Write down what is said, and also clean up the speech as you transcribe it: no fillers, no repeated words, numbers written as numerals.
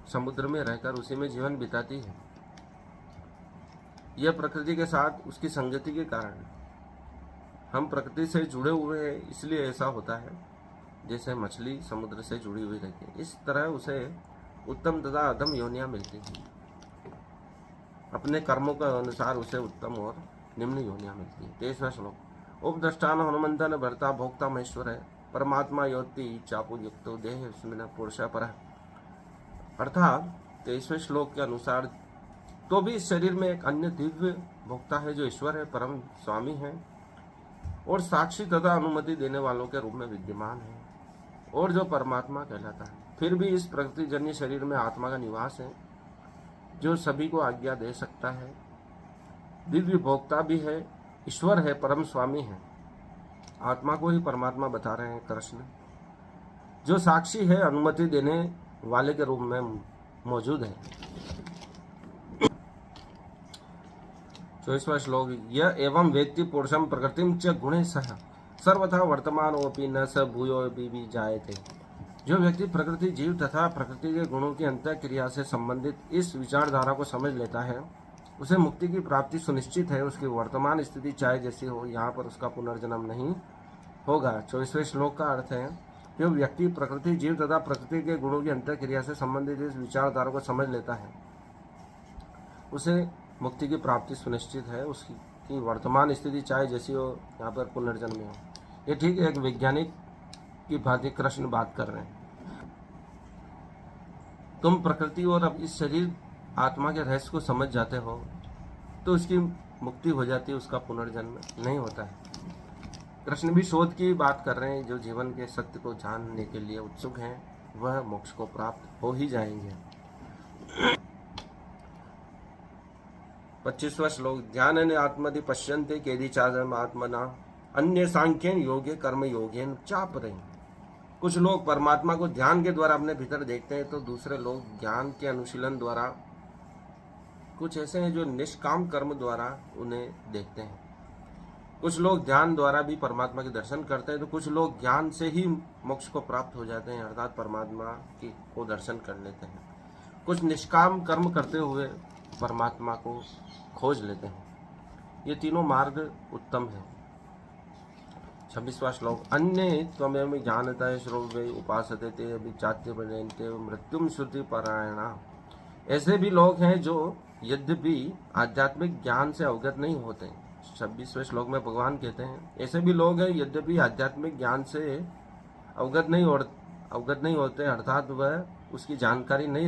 समुद्र में रहकर उसी में जीवन बिताती है। यह प्रकृति के साथ उसकी संगति के कारण हम प्रकृति से जुड़े हुए हैं, इसलिए ऐसा होता है। जैसे मछली समुद्र से जुड़ी हुई रहती है, इस तरह उसे उत्तम तथा अधम योनियां मिलती हैं। अपने कर्मों के अनुसार उसे उत्तम और निम्न योनियां मिलती है। 23वां श्लोक। उपद्रष्टान हनुमंतन भर्ता भोक्ता महेश्वर है परमात्मा योति चापु युक्तो देह स्मिन पुरुष पर। अर्थात 23वें श्लोक के अनुसार तो भी इस शरीर में एक अन्य दिव्य भोक्ता है जो ईश्वर है, परम स्वामी है और साक्षी तथा अनुमति देने वालों के रूप में विद्यमान है और जो परमात्मा कहलाता है। फिर भी इस प्रकृति जन्य शरीर में आत्मा का निवास है जो सभी को आज्ञा दे सकता है, दिव्य भोक्ता भी है, ईश्वर है, परम स्वामी है। आत्मा को ही परमात्मा बता रहे हैं कृष्ण, जो साक्षी है, अनुमति देने वाले के रूप में मौजूद है। 24वां श्लोक। यह एवं व्यक्ति पुरुषम प्रकृतिम च गुणे सह सर्वथा वर्तमानोपि न स भूयोपि भी जायते। जो व्यक्ति प्रकृति जीव तथा प्रकृति के गुणों की अंतःक्रिया से संबंधित इस विचारधारा को समझ लेता है, उसे मुक्ति की प्राप्ति सुनिश्चित है। उसकी वर्तमान स्थिति चाहे जैसी हो, यहाँ पर उसका पुनर्जन्म नहीं होगा। 24वें श्लोक का अर्थ है, जो व्यक्ति प्रकृति जीव तथा प्रकृति के गुणों की अंतःक्रिया से संबंधित इस विचारधारा को समझ लेता है, उसे मुक्ति की प्राप्ति सुनिश्चित है। उसकी वर्तमान स्थिति चाहे जैसी हो, यहाँ पर पुनर्जन्म हो। ये ठीक एक वैज्ञानिक की भांति कृष्ण बात कर रहे हैं। तुम प्रकृति और अब इस शरीर आत्मा के रहस्य को समझ जाते हो तो उसकी मुक्ति हो जाती है, उसका पुनर्जन्म नहीं होता है। कृष्ण भी शोध की बात कर रहे हैं। जो जीवन के सत्य को जानने के लिए उत्सुक हैं वह मोक्ष को प्राप्त हो ही जाएंगे। 25वां श्लोक। ध्यान आत्मधि पश्यन्ते केदि चादम आत्मना अन्य सांख्यन योगे कर्म योगेन चापरे। कुछ लोग परमात्मा को ध्यान के द्वारा अपने भीतर देखते हैं तो दूसरे लोग ज्ञान के अनुशीलन द्वारा, कुछ ऐसे हैं जो निष्काम कर्म द्वारा उन्हें देखते हैं। कुछ लोग ध्यान द्वारा भी परमात्मा के दर्शन करते हैं तो कुछ लोग ज्ञान से ही मोक्ष को प्राप्त हो जाते हैं, अर्थात परमात्मा की को दर्शन कर लेते हैं। कुछ निष्काम कर्म करते हुए परमात्मा को खोज लेते हैं। ये तीनों मार्ग उत्तम है। 26वां श्लोक। अन्य त्वमेव जानता श्रोवे उपासते ते अभिचात्य बनते मृत्युम श्रुति परायणा। ऐसे भी लोग हैं जो यद्यपि आध्यात्मिक ज्ञान से अवगत नहीं होते। 26वें श्लोक में भगवान कहते हैं, ऐसे भी लोग हैं यद्यपि आध्यात्मिक ज्ञान से अवगत नहीं होते, अर्थात वह उसकी जानकारी नहीं